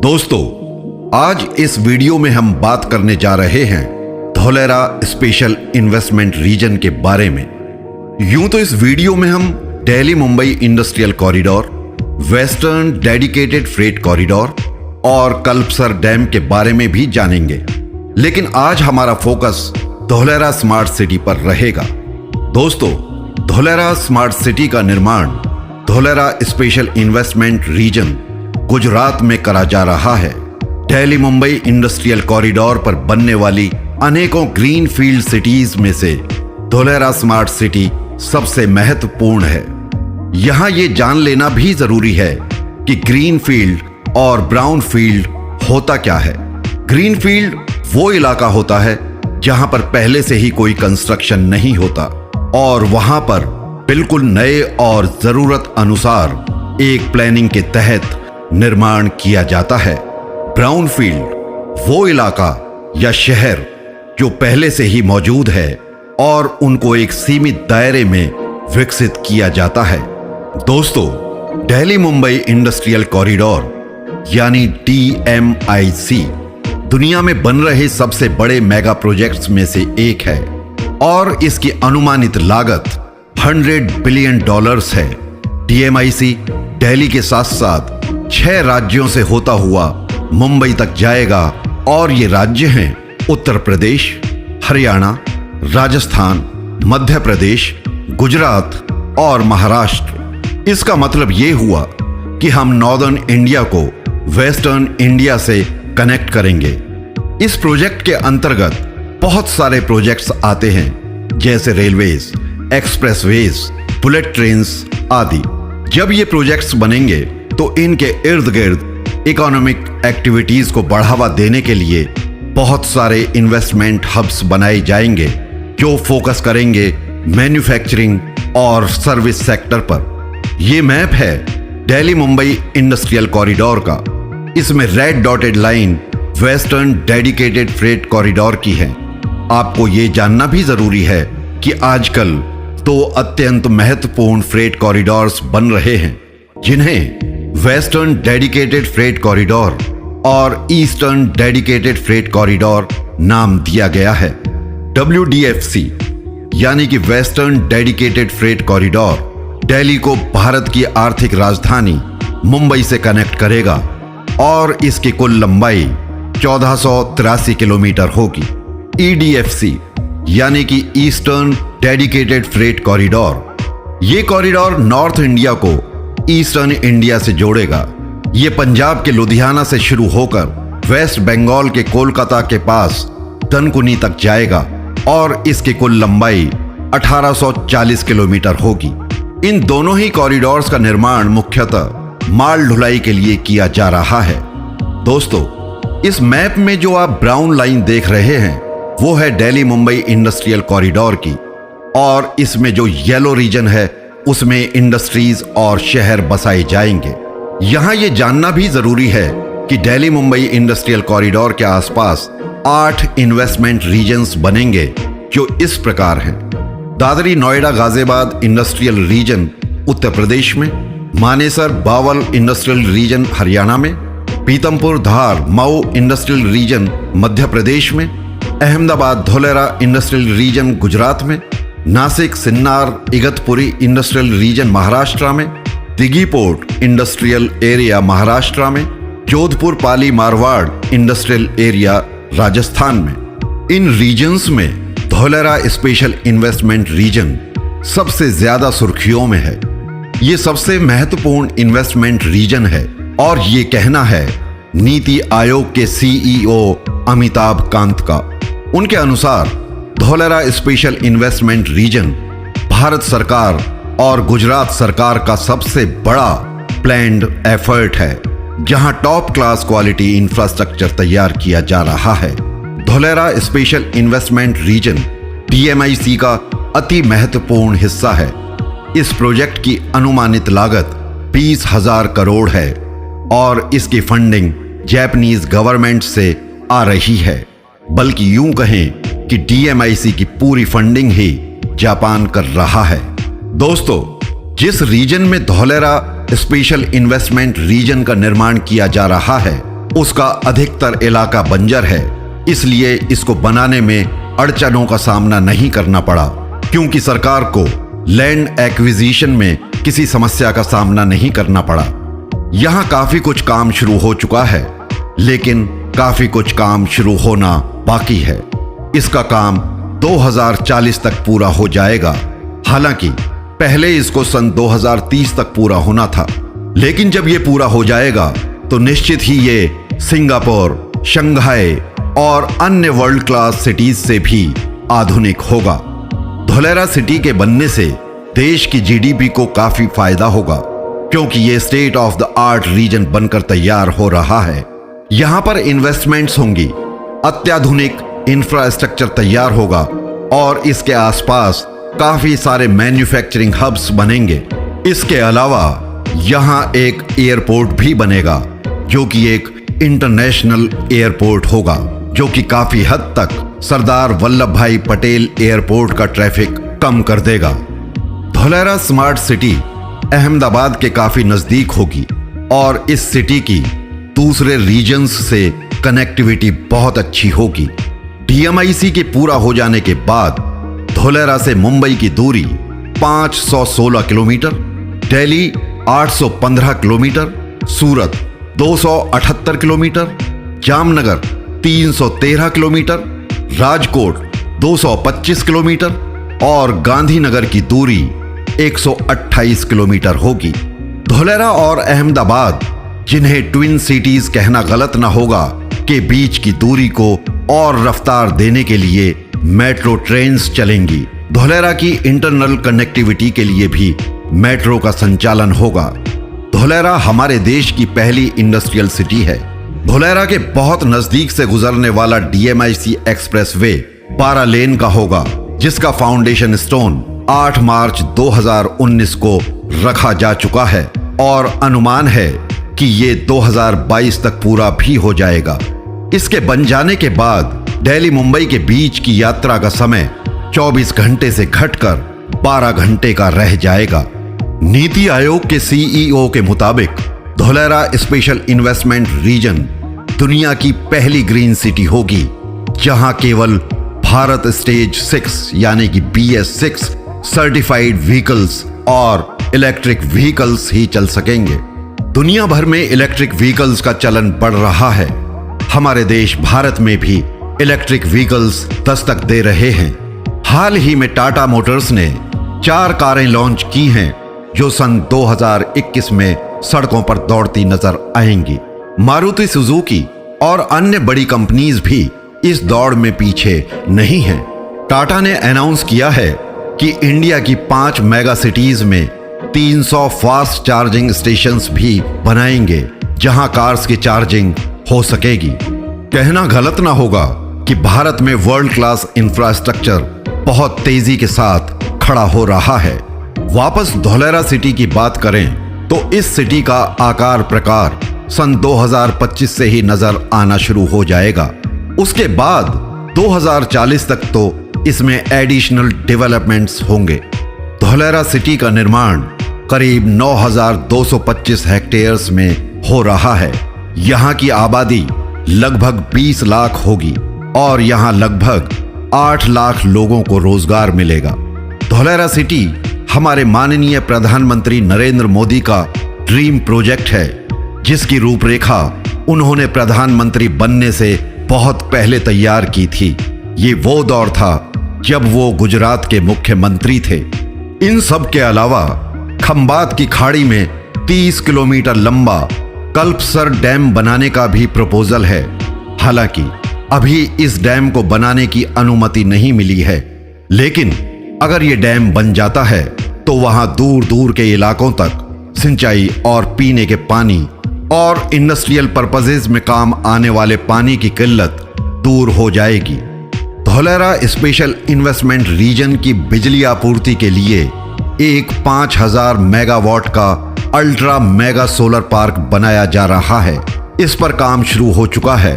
दोस्तों, आज इस वीडियो में हम बात करने जा रहे हैं धोलेरा स्पेशल इन्वेस्टमेंट रीजन के बारे में। यूं तो इस वीडियो में हम Delhi Mumbai industrial corridor, western dedicated freight corridor और कल्पसर डैम के बारे में भी जानेंगे, लेकिन आज हमारा फोकस धोलेरा स्मार्ट सिटी पर रहेगा। दोस्तों, धोलेरा स्मार्ट सिटी का निर्माण Dholera special investment region Gujarat में करा जा रहा है। दिल्ली मुंबई इंडस्ट्रियल कॉरिडोर पर बनने वाली अनेकों ग्रीन फील्ड सिटीज में से धोलेरा स्मार्ट सिटी सबसे महत्वपूर्ण है। यहां ये जान लेना भी जरूरी है कि ग्रीन फील्ड और ब्राउन फील्ड होता क्या है। ग्रीन फील्ड वो इलाका होता है जहां पर पहले से ही कोई कंस्ट्रक्शन नहीं होता और वहां पर बिल्कुल नए और जरूरत अनुसार एक प्लानिंग के तहत निर्माण किया जाता है। ब्राउन फील्ड वो इलाका या शहर जो पहले से ही मौजूद है और उनको एक सीमित दायरे में विकसित किया जाता है। दोस्तों, दिल्ली मुंबई इंडस्ट्रियल कॉरिडोर यानी DMIC दुनिया में बन रहे सबसे बड़े मेगा प्रोजेक्ट्स में से एक है और इसकी अनुमानित लागत $100 बिलियन है। DMIC दिल्ली के साथ साथ 6 राज्यों से होता हुआ मुंबई तक जाएगा और ये राज्य हैं उत्तर प्रदेश, हरियाणा, राजस्थान, मध्य प्रदेश, गुजरात और महाराष्ट्र। इसका मतलब ये हुआ कि हम नॉर्दर्न इंडिया को वेस्टर्न इंडिया से कनेक्ट करेंगे। इस प्रोजेक्ट के अंतर्गत बहुत सारे प्रोजेक्ट्स आते हैं, जैसे रेलवेज, एक्सप्रेसवेज, बुलेट ट्रेन्स आदि। जब ये प्रोजेक्ट्स बनेंगे तो इनके इर्द गिर्द इकोनॉमिक एक्टिविटीज को बढ़ावा देने के लिए बहुत सारे इन्वेस्टमेंट हब्स बनाए जाएंगे जो फोकस करेंगे मैन्युफैक्चरिंग और सर्विस सेक्टर पर। यह मैप है दिल्ली मुंबई इंडस्ट्रियल कॉरिडोर का। इसमें red dotted line western dedicated freight corridor की है। आपको यह जानना भी जरूरी है कि आजकल 2 अत्यंत महत्वपूर्ण फ्रेट कॉरिडोर्स बन रहे हैं, जिन्हें वेस्टर्न डेडिकेटेड फ्रेट कॉरिडोर और ईस्टर्न डेडिकेटेड फ्रेट कॉरिडोर नाम दिया गया है। WDFC यानी कि western dedicated freight corridor Delhi को भारत की आर्थिक राजधानी मुंबई से कनेक्ट करेगा और इसकी कुल लंबाई 1483 किलोमीटर होगी। EDFC यानी कि ईस्टर्न डेडिकेटेड फ्रेट कॉरिडोर, ये कॉरिडोर नॉर्थ इंडिया को ईस्टर्न इंडिया से जोड़ेगा। ये पंजाब के लुधियाना से शुरू होकर वेस्ट बंगाल के कोलकाता के पास तनकुनी तक जाएगा और इसकी कुल लंबाई 1840 किलोमीटर होगी। इन दोनों ही कॉरिडोर्स का निर्माण मुख्यतः माल ढुलाई के लिए किया जा रहा है। दोस्तों, इस मैप में जो आप ब्राउन लाइन देख रहे हैं वो है दिल्ली मुंबई इंडस्ट्रियल कॉरिडोर की, और इसमें जो येलो रीजन है उसमें इंडस्ट्रीज और शहर बसाए जाएंगे। यहां यह जानना भी जरूरी है कि दिल्ली मुंबई इंडस्ट्रियल कॉरिडोर के आसपास 8 इन्वेस्टमेंट रीजन्स बनेंगे जो इस प्रकार हैं। दादरी नोएडा गाजियाबाद इंडस्ट्रियल रीजन उत्तर प्रदेश में, मानेसर बावल इंडस्ट्रियल रीजन हरियाणा में, पीतमपुर धार मऊ इंडस्ट्रियल रीजन मध्य प्रदेश में, अहमदाबाद धोलेरा इंडस्ट्रियल रीजन गुजरात में, नासिक सिन्नार इगतपुरी इंडस्ट्रियल रीजन महाराष्ट्र में, Dighi port industrial area Maharashtra में, जोधपुर पाली मारवाड़ इंडस्ट्रियल एरिया राजस्थान में। इन रीजन्स में धोलेरा स्पेशल इन्वेस्टमेंट रीजन सबसे ज्यादा सुर्खियों में है। ये सबसे महत्वपूर्ण इन्वेस्टमेंट रीजन है और ये कहना है नीति आयोग के CEO अमिताभ कांत का। उनके अनुसार Dholera special investment region Bharat सरकार और गुजरात सरकार का सबसे बड़ा प्लान्ड एफर्ट है, जहां टॉप क्लास क्वालिटी इंफ्रास्ट्रक्चर तैयार किया जा रहा है। Dholera special investment region DMIC का अति महत्वपूर्ण हिस्सा है। इस प्रोजेक्ट की अनुमानित लागत 20,000 करोड़ है और इसकी फंडिंग जापानीज गवर्नमेंट से आ रही है। बल्कि यूं कहें कि DMIC की पूरी फंडिंग ही जापान कर रहा है। दोस्तों, जिस रीजन में धोलेरा स्पेशल इन्वेस्टमेंट रीजन का निर्माण किया जा रहा है उसका अधिकतर इलाका बंजर है, इसलिए इसको बनाने में अड़चनों का सामना नहीं करना पड़ा, क्योंकि सरकार को लैंड एक्विजिशन में किसी समस्या का सामना नहीं करना पड़ा। यहां काफी कुछ काम शुरू हो चुका है, लेकिन काफी कुछ काम शुरू होना बाकी है। इसका काम 2040 तक पूरा हो जाएगा। हालांकि पहले इसको सन 2030 तक पूरा होना था, लेकिन जब ये पूरा हो जाएगा तो निश्चित ही ये सिंगापुर, शंघाई और अन्य वर्ल्ड क्लास सिटीज से भी आधुनिक होगा। धोलेरा सिटी के बनने से देश की जीडीपी को काफी फायदा होगा, क्योंकि ये state of the art region बनकर तैयार हो रहा है। यहां पर इन्वेस्टमेंट्स होंगी, अत्याधुनिक इंफ्रास्ट्रक्चर तैयार होगा और इसके आसपास काफी सारे मैन्युफैक्चरिंग हब्स बनेंगे। इसके अलावा यहां एक एयरपोर्ट भी बनेगा, जो कि एक इंटरनेशनल एयरपोर्ट होगा, जो कि काफी हद तक सरदार वल्लभ भाई पटेल एयरपोर्ट का ट्रैफिक कम कर देगा। धोलेरा स्मार्ट सिटी अहमदाबाद के काफी नजदीक होगी और इस सिटी की दूसरे रीजन्स से कनेक्टिविटी बहुत अच्छी होगी। डीएमआईसी के पूरा हो जाने के बाद धोलेरा से मुंबई की दूरी 516 किलोमीटर, दिल्ली 815 किलोमीटर, सूरत 278 kilometre, Jamnagar 313 kilometre, Rajkot 225 kilometre और गांधीनगर की दूरी 128 किलोमीटर होगी। धोलेरा और अहमदाबाद, जिन्हें ट्विन सिटीज कहना गलत ना होगा, के बीच की दूरी को और रफ्तार देने के लिए मेट्रो ट्रेन्स चलेंगी। धोलेरा की इंटरनल कनेक्टिविटी के लिए भी मेट्रो का संचालन होगा। धोलेरा हमारे देश की पहली इंडस्ट्रियल सिटी है। धोलेरा के बहुत नजदीक से गुजरने वाला डीएमआईसी एक्सप्रेसवे 12 लेन का होगा, जिसका फाउंडेशन स्टोन 8 मार्च 2019 को रखा जा चुका है और अनुमान है कि ये 2022 तक पूरा भी हो जाएगा। इसके बन जाने के बाद दिल्ली मुंबई के बीच की यात्रा का समय 24 घंटे से घटकर 12 घंटे का रह जाएगा। नीति आयोग के सीईओ के मुताबिक धोलेरा स्पेशल इन्वेस्टमेंट रीजन दुनिया की पहली ग्रीन सिटी होगी, जहां केवल भारत स्टेज 6 यानी कि BS6 सर्टिफाइड व्हीकल्स और इलेक्ट्रिक व्हीकल्स ही चल सकेंगे। दुनिया भर में इलेक्ट्रिक व्हीकल्स का चलन बढ़ रहा है। हमारे देश भारत में भी इलेक्ट्रिक व्हीकल्स दस्तक दे रहे हैं। हाल ही में टाटा मोटर्स ने 4 कारें लॉन्च की हैं, जो सन 2021 में सड़कों पर दौड़ती नजर आएंगी। मारुति सुजुकी और अन्य बड़ी कंपनीज भी इस दौड़ में पीछे नहीं हैं। टाटा ने अनाउंस किया है कि इंडिया की 5 मेगा सिटीज में 300 फास्ट चार्जिंग स्टेशंस भी बनाएंगे, जहां कार्स की चार्जिंग हो सकेगी। कहना गलत ना होगा कि भारत में वर्ल्ड क्लास इंफ्रास्ट्रक्चर बहुत तेजी के साथ खड़ा हो रहा है। वापस धोलेरा सिटी की बात करें तो इस सिटी का आकार प्रकार सन 2025 से ही नजर आना शुरू हो जाएगा। उसके बाद 2040 तक तो इसमें एडिशनल डेवलपमेंट्स होंगे। धोलेरा सिटी का निर्माण करीब 9,225 हेक्टेयर्स में हो रहा है। यहाँ की आबादी लगभग 20 लाख होगी और यहाँ लगभग 8 लाख लोगों को रोजगार मिलेगा। धोलेरा सिटी हमारे माननीय प्रधानमंत्री नरेंद्र मोदी का ड्रीम प्रोजेक्ट है, जिसकी रूपरेखा उन्होंने प्रधानमंत्री बनने से बहुत पहले तैयार की थी। ये वो दौर था जब वो गुजरात के मुख्यमंत्री थे। इन सब के अलावा खंबात की खाड़ी में 30 किलोमीटर लंबा कल्पसर डैम बनाने का भी प्रपोजल है। हालांकि अभी इस डैम को बनाने की अनुमति नहीं मिली है, लेकिन अगर ये डैम बन जाता है तो वहां दूर दूर के इलाकों तक सिंचाई और पीने के पानी और इंडस्ट्रियल पर्पसेज में काम आने वाले पानी की किल्लत दूर हो जाएगी। धोलेरा स्पेशल इन्वेस्टमेंट रीजन की बिजली आपूर्ति के लिए एक 5000 मेगावाट का अल्ट्रा मेगा सोलर पार्क बनाया जा रहा है। इस पर काम शुरू हो चुका है।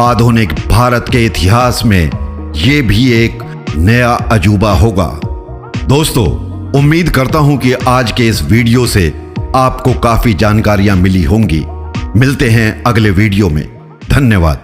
आधुनिक भारत के इतिहास में ये भी एक नया अजूबा होगा। दोस्तों, उम्मीद करता हूं कि आज के इस वीडियो से आपको काफी जानकारियां मिली होंगी। मिलते हैं अगले वीडियो में। धन्यवाद।